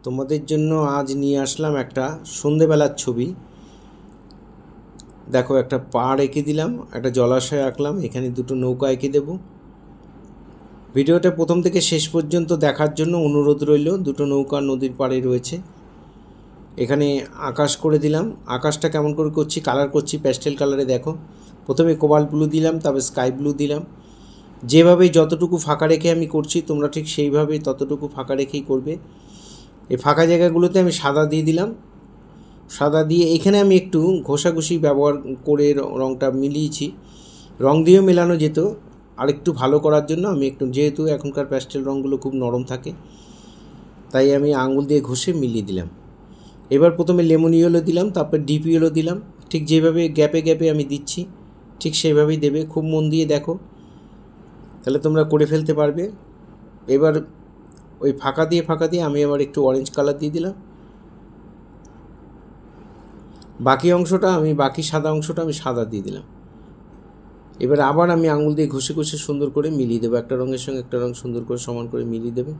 তোমাদের জন্য আজ নিয়ে আসলাম একটা সন্ধেবেলার ছবি। দেখো, একটা পাড় এঁকে দিলাম, একটা জলাশয় আঁকলাম, এখানে দুটো নৌকা এঁকে দেব। ভিডিওটা প্রথম থেকে শেষ পর্যন্ত দেখার জন্য অনুরোধ রইল। দুটো নৌকা নদীর পাড়ে রয়েছে। এখানে আকাশ করে দিলাম। আকাশটা কেমন করে করছি, কালার করছি প্যাস্টেল কালারে। দেখো, প্রথমে কোবাল্ট ব্লু দিলাম, তারপর স্কাই ব্লু দিলাম। যেভাবে যতটুকু ফাঁকা রেখে আমি করছি, তোমরা ঠিক সেইভাবেই ততটুকু ফাঁকা রেখেই করবে। এই ফাঁকা জায়গাগুলোতে আমি সাদা দিয়ে দিলাম। সাদা দিয়ে এখানে আমি একটু ঘষাঘষি ব্যবহার করে রঙটা মিলিয়েছি। রং দিয়েও মেলানো যেত, আর একটু ভালো করার জন্য আমি একটু, যেহেতু এখনকার প্যাস্টেল রঙগুলো খুব নরম থাকে, তাই আমি আঙুল দিয়ে ঘষে মিলিয়ে দিলাম। এবার প্রথমে লেমন ইয়েলো দিলাম, তারপর ডিপ ইয়েলো দিলাম। ঠিক যেভাবে গ্যাপে গ্যাপে আমি দিচ্ছি, ঠিক সেইভাবেই দেবে। খুব মন দিয়ে দেখো, তাহলে তোমরা করে ফেলতে পারবে। এবার ওই ফাঁকা দিয়ে আমি আবার একটু অরেঞ্জ কালার দিয়ে দিলাম। বাকি সাদা অংশটা আমি সাদা দিয়ে দিলাম। এবার আবার আমি আঙুল দিয়ে ঘষে ঘষে সুন্দর করে মিলিয়ে দেবো। একটা রঙের সঙ্গে একটা রঙ সুন্দর করে সমান করে মিলিয়ে দেবে।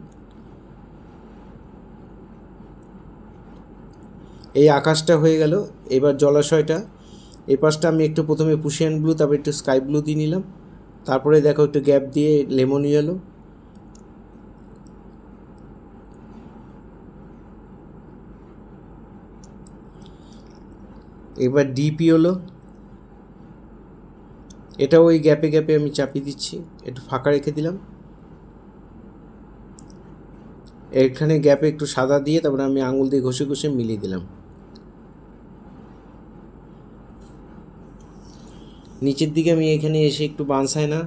এই আকাশটা হয়ে গেল। এবার জলাশয়টা, এই পাশটা আমি একটু প্রথমে পুশিয়ান ব্লু, তারপর একটু স্কাই ব্লু দিয়ে নিলাম। তারপরে দেখো একটু গ্যাপ দিয়ে লেমন ইয়েলো। এবার ডিপ ইয়েলো, এটাও ওই গ্যাপে গ্যাপে আমি চাপিয়ে দিচ্ছি, একটু ফাঁকা রেখে দিলাম। এখানে গ্যাপে একটু সাদা দিয়ে তারপরে আমি আঙুল দিয়ে ঘষে ঘষে মিলিয়ে দিলাম। নিচের দিকে আমি এখানে এসে একটু বানসাইনা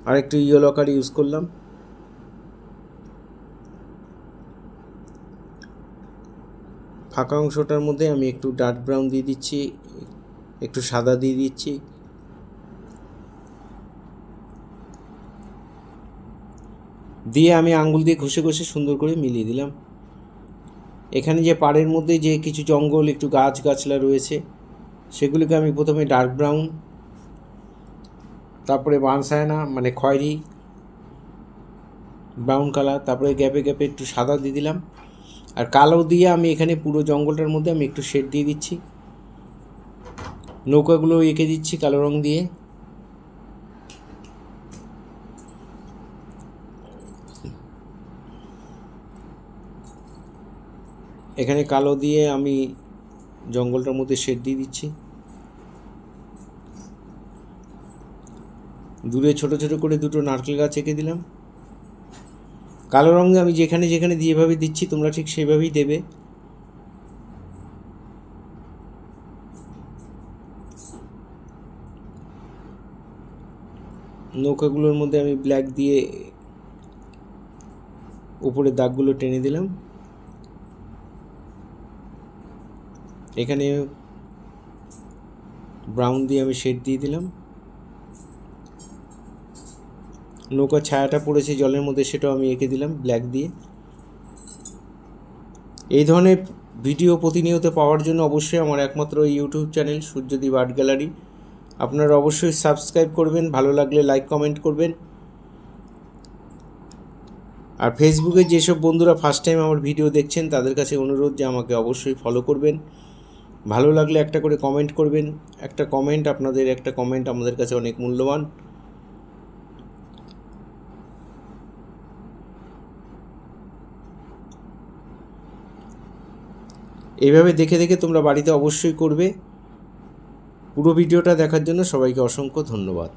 আর একটু ইয়েলো কালার ইউজ করলাম। ফাঁকা অংশটার মধ্যে আমি একটু ডার্ক ব্রাউন দিয়ে দিচ্ছি, একটু সাদা দিয়ে দিচ্ছি। দিয়ে আমি আঙ্গুল দিয়ে ঘষে ঘষে সুন্দর করে মিলিয়ে দিলাম। এখানে যে পাড়ের মধ্যে যে কিছু জঙ্গল, একটু গাছগাছলা রয়েছে, সেগুলিকে আমি প্রথমে ডার্ক ব্রাউন, তারপরে বানসায়না মানে খয়েরি ব্রাউন কালার, তারপরে গ্যাপে গ্যাপে একটু সাদা দিয়ে দিলাম। আর কালো দিয়ে আমি এখানে পুরো জঙ্গলটার মধ্যে আমি একটু শেড দিয়ে দিচ্ছি। নৌকাগুলো এঁকে দিচ্ছি কালো রং দিয়ে। এখানে কালো দিয়ে আমি জঙ্গলটার মধ্যে শেড দিয়ে দিচ্ছি। দূরে ছোট ছোট করে দুটো নারকেল গাছ এঁকে দিলাম। কালো রঙ আমি যেখানে যেখানে যেভাবে দিচ্ছি তোমরা ঠিক সেভাবেই দেবে। নৌকাগুলোর মধ্যে আমি ব্ল্যাক দিয়ে উপরে দাগগুলো টেনে দিলাম। এখানে ব্রাউন দিয়ে আমি শেড দিয়ে দিলাম। নৌকার ছায়াটা পড়েছে জলের মধ্যে, সেটাও আমি এঁকে দিলাম ব্ল্যাক দিয়ে। এই ধরনের ভিডিও প্রতিনিয়ত পাওয়ার জন্য অবশ্যই আমার একমাত্র YouTube channel Suryadip art gallery আপনারা অবশ্যই সাবস্ক্রাইব করবেন। ভালো লাগলে লাইক কমেন্ট করবেন। আর ফেসবুকে যেসব বন্ধুরা ফার্স্ট টাইম আমার ভিডিও দেখছেন তাদের কাছে অনুরোধ যে আমাকে অবশ্যই ফলো করবেন। ভালো লাগলে একটা করে কমেন্ট করবেন। আপনাদের একটা কমেন্ট আমাদের কাছে অনেক মূল্যবান। এইভাবে দেখে দেখে তোমরা বাড়িতে অবশ্যই করবে। পুরো ভিডিওটা দেখার জন্য সবাইকে অসংখ্য ধন্যবাদ।